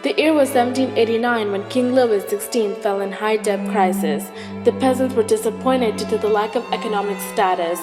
The year was 1789 when King Louis XVI fell in high debt crisis. The peasants were disappointed due to the lack of economic status.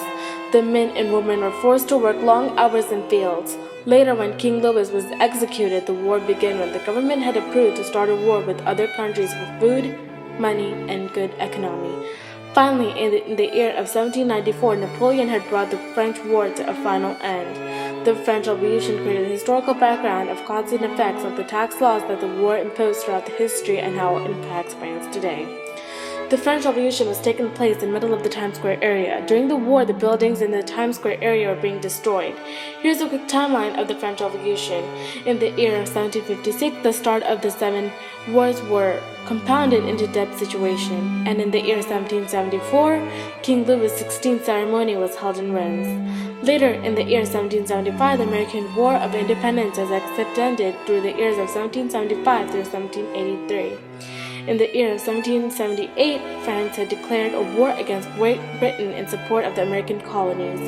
The men and women were forced to work long hours in fields. Later, when King Louis was executed, the war began when the government had approved to start a war with other countries for food, money, and good economy. Finally, in the year of 1794, Napoleon had brought the French War to a final end. The French Revolution created a historical background of causes and effects of the tax laws that the war imposed throughout the history and how it impacts France today. The French Revolution was taking place in the middle of the Times Square area. During the war, the buildings in the Times Square area were being destroyed. Here's a quick timeline of the French Revolution. In the year of 1756, the start of the 7 wars were compounded into debt situation, and in the year 1774, King Louis XVI's ceremony was held in Reims. Later, in the year 1775, the American War of Independence was extended through the years of 1775 through 1783. In the year of 1778, France had declared a war against Great Britain in support of the American colonies.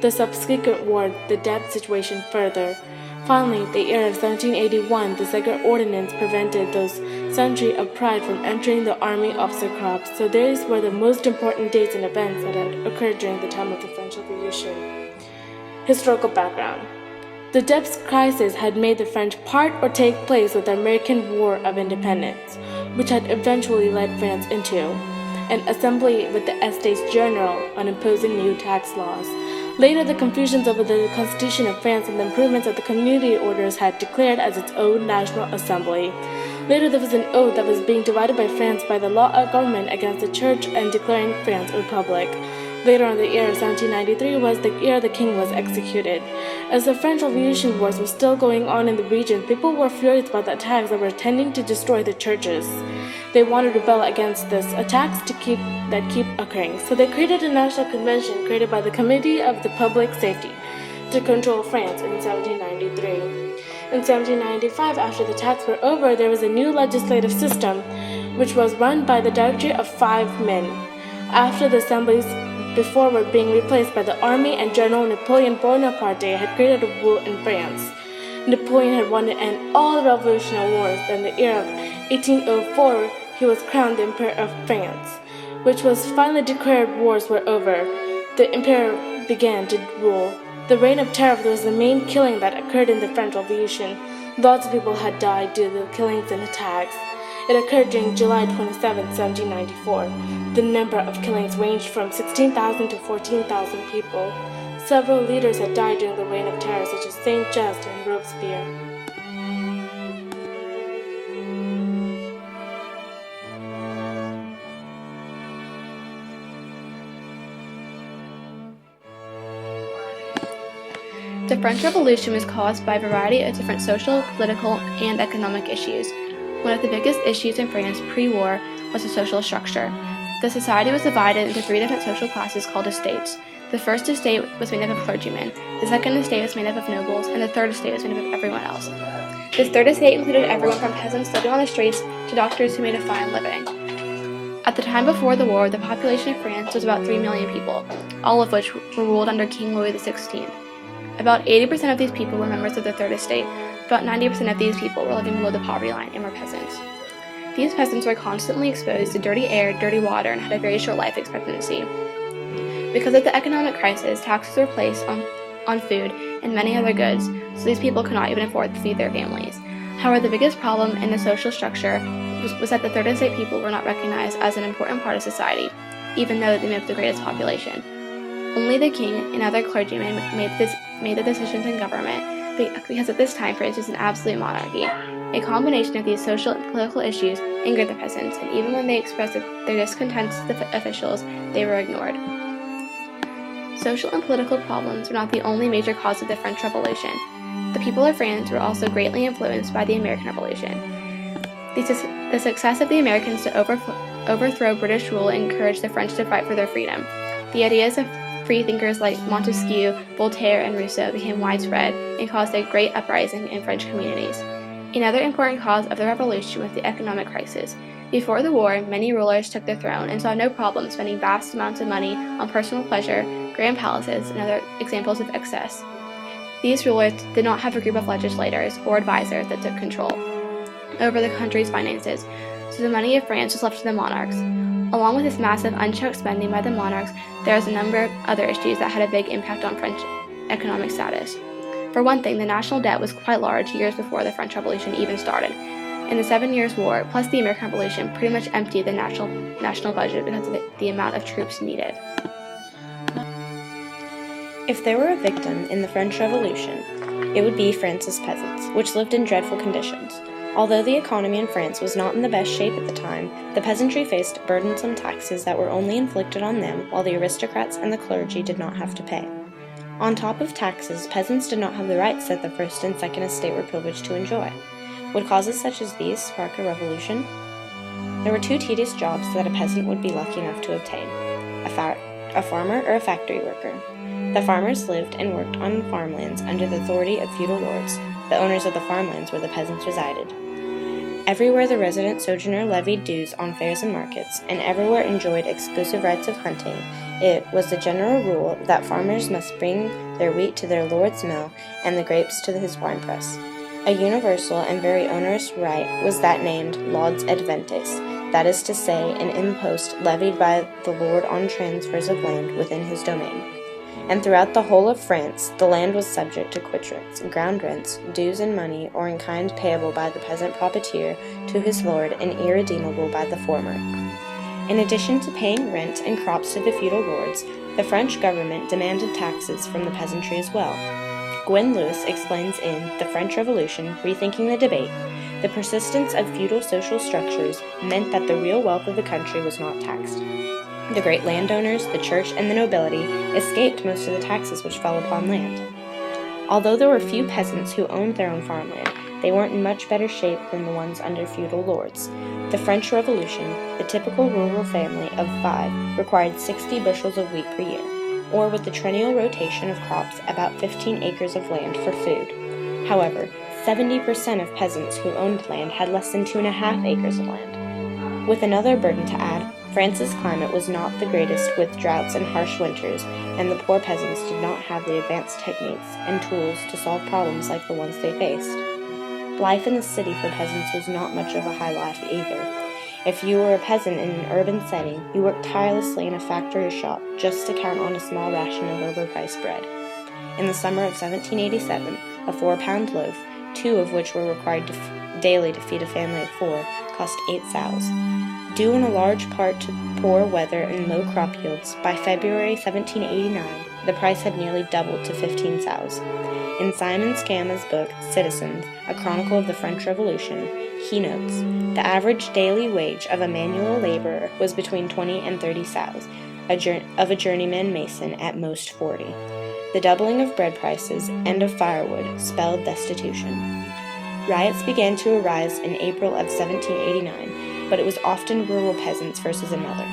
The subsequent war, the debt situation further. Finally, the year of 1781, the Second Ordinance prevented those centuries of pride from entering the army officer corps. So these were the most important dates and events that had occurred during the time of the French Revolution. Historical background. The debt crisis had made the French part or take place with the American War of Independence, which had eventually led France into an assembly with the Estates General on imposing new tax laws. Later, the confusions over the Constitution of France and the improvements of the community orders had declared as its own National Assembly. Later, there was an oath that was being divided by France by the law of government against the Church and declaring France a republic. Later in the year of 1793 was the year the king was executed. As the French Revolution wars were still going on in the region, people were furious about the attacks that were tending to destroy the churches. They wanted to rebel against this attacks that keep occurring, so they created a national convention created by the Committee of the Public Safety to control France in 1793. In 1795, after the attacks were over, there was a new legislative system, which was run by the Directory of 5 men. After the assemblies before were being replaced by the army, and General Napoleon Bonaparte had created a rule in France. Napoleon had wanted to end all the revolutionary wars. In the year of 1804, he was crowned the Emperor of France, which was finally declared wars were over. The Emperor began to rule. The Reign of Terror was the main killing that occurred in the French Revolution. Lots of people had died due to the killings and attacks. It occurred during July 27, 1794. The number of killings ranged from 16,000 to 14,000 people. Several leaders had died during the Reign of Terror, such as Saint-Just and Robespierre. The French Revolution was caused by a variety of different social, political, and economic issues. One of the biggest issues in France pre-war was the social structure. The society was divided into 3 different social classes called estates. The first estate was made up of clergymen, the second estate was made up of nobles, and the third estate was made up of everyone else. This third estate included everyone from peasants living on the streets to doctors who made a fine living. At the time before the war, the population of France was about 3 million people, all of which were ruled under King Louis XVI. About 80% of these people were members of the third estate. About 90% of these people were living below the poverty line and were peasants. These peasants were constantly exposed to dirty air, dirty water, and had a very short life expectancy. Because of the economic crisis, taxes were placed on food and many other goods, so these people could not even afford to feed their families. However, the biggest problem in the social structure was that the third estate people were not recognized as an important part of society, even though they made up the greatest population. Only the king and other clergymen made the decisions in government, because at this time France was an absolute monarchy. A combination of these social and political issues angered the peasants, and even when they expressed their discontent to the officials, they were ignored. Social and political problems were not the only major cause of the French Revolution. The people of France were also greatly influenced by the American Revolution. The success of the Americans to overthrow British rule encouraged the French to fight for their freedom. The ideas of free thinkers like Montesquieu, Voltaire, and Rousseau became widespread and caused a great uprising in French communities. Another important cause of the revolution was the economic crisis. Before the war, many rulers took the throne and saw no problem spending vast amounts of money on personal pleasure, grand palaces, and other examples of excess. These rulers did not have a group of legislators or advisors that took control. over the country's finances, so the money of France was left to the monarchs. Along with this massive unchecked spending by the monarchs, there was a number of other issues that had a big impact on French economic status. For one thing, the national debt was quite large years before the French Revolution even started, and the 7 Years' War plus the American Revolution pretty much emptied the national budget because of the amount of troops needed. If there were a victim in the French Revolution, it would be France's peasants, which lived in dreadful conditions. Although the economy in France was not in the best shape at the time, the peasantry faced burdensome taxes that were only inflicted on them, while the aristocrats and the clergy did not have to pay. On top of taxes, peasants did not have the rights that the first and second estate were privileged to enjoy. Would causes such as these spark a revolution? There were 2 tedious jobs that a peasant would be lucky enough to obtain: a farmer or a factory worker. The farmers lived and worked on farmlands under the authority of feudal lords, the owners of the farmlands where the peasants resided. Everywhere the resident sojourner levied dues on fairs and markets, and everywhere enjoyed exclusive rights of hunting. It was the general rule that farmers must bring their wheat to their lord's mill and the grapes to his winepress. A universal and very onerous right was that named laudes adventes, that is to say, an impost levied by the lord on transfers of land within his domain. And throughout the whole of France, the land was subject to quit rents, ground rents, dues in money or in kind payable by the peasant proprietor to his lord and irredeemable by the former. In addition to paying rent and crops to the feudal lords, the French government demanded taxes from the peasantry as well. Gwen Lewis explains in The French Revolution, Rethinking the Debate, the persistence of feudal social structures meant that the real wealth of the country was not taxed. The great landowners, the church, and the nobility escaped most of the taxes which fell upon land. Although there were few peasants who owned their own farmland, they weren't in much better shape than the ones under feudal lords. The French Revolution, the typical rural family of 5, required 60 bushels of wheat per year, or with the triennial rotation of crops, about 15 acres of land for food. However, 70% of peasants who owned land had less than 2.5 acres of land. With another burden to add, France's climate was not the greatest, with droughts and harsh winters, and the poor peasants did not have the advanced techniques and tools to solve problems like the ones they faced. Life in the city for peasants was not much of a high life either. If you were a peasant in an urban setting, you worked tirelessly in a factory or shop just to count on a small ration of overpriced bread. In the summer of 1787, a 4-pound loaf, 2 of which were required daily to feed a family of 4, cost 8 sous. Due in a large part to poor weather and low crop yields, by February 1789, the price had nearly doubled to 15 sous. In Simon Scamma's book, Citizens, a chronicle of the French Revolution, he notes, the average daily wage of a manual laborer was between 20 and 30 sous, of a journeyman mason at most 40. The doubling of bread prices and of firewood spelled destitution. Riots began to arise in April of 1789, but it was often rural peasants versus another.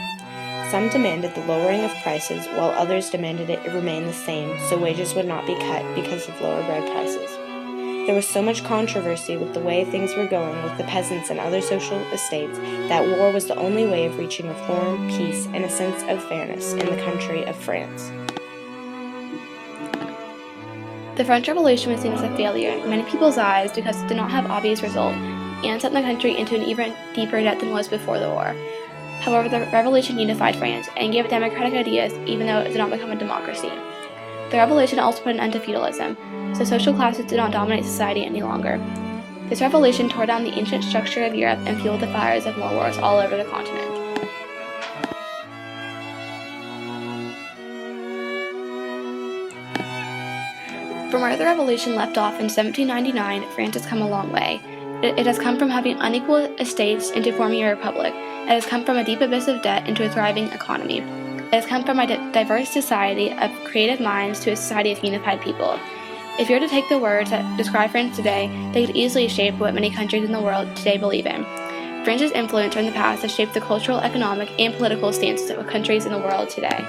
Some demanded the lowering of prices, while others demanded it remain the same so wages would not be cut because of lower bread prices. There was so much controversy with the way things were going with the peasants and other social estates that war was the only way of reaching reform, peace, and a sense of fairness in the country of France. The French Revolution was seen as a failure in many people's eyes because it did not have obvious results and sent the country into an even deeper debt than was before the war. However, the revolution unified France and gave it democratic ideas even though it did not become a democracy. The revolution also put an end to feudalism, so social classes did not dominate society any longer. This revolution tore down the ancient structure of Europe and fueled the fires of more wars all over the continent. From where the revolution left off in 1799, France has come a long way. It has come from having unequal estates into forming a republic. It has come from a deep abyss of debt into a thriving economy. It has come from a diverse society of creative minds to a society of unified people. If you were to take the words that describe France today, they could easily shape what many countries in the world today believe in. France's influence from the past has shaped the cultural, economic, and political stances of countries in the world today.